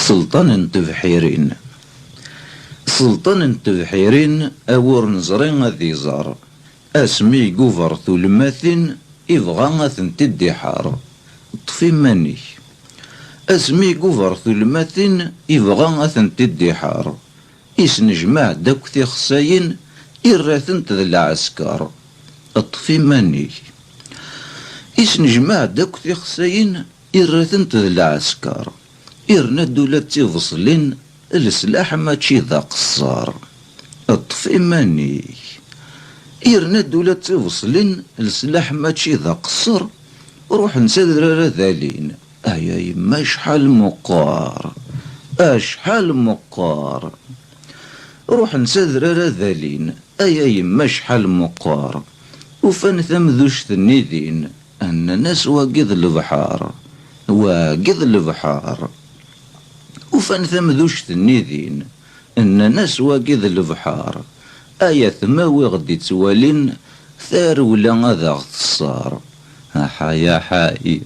سلطان تبحيرين. سلطان تبحيرين أور نزرين ذي زار اسمي قوفر ثلماثين إبغى تدي حار طفي ماني اسمي قوفر ثلماثين إبغى تدي حار إسنجمع داك ثي خساين إراثن ذي العسكر طفي ماني إسنجمع داك ثي خساين إراثن ذي العسكر إرنا دولة تفصلين السلاح ماشي ذا قصار اطفي ماني إرنا دولة تفصلين السلاح ماشي ذا قصر روح نسدر ذالين أيا يما شحال مقار أشحال مقار روح نسدر ذالين أيا يما شحال مقار وفن ثمذوش النذين أن ناس واقذ البحار واقذ البحار وفن ثمذوش النذين أن ناس واقذ البحار آية ثماوي غدي توالين ثار ولا غادا غتصار حيا حاي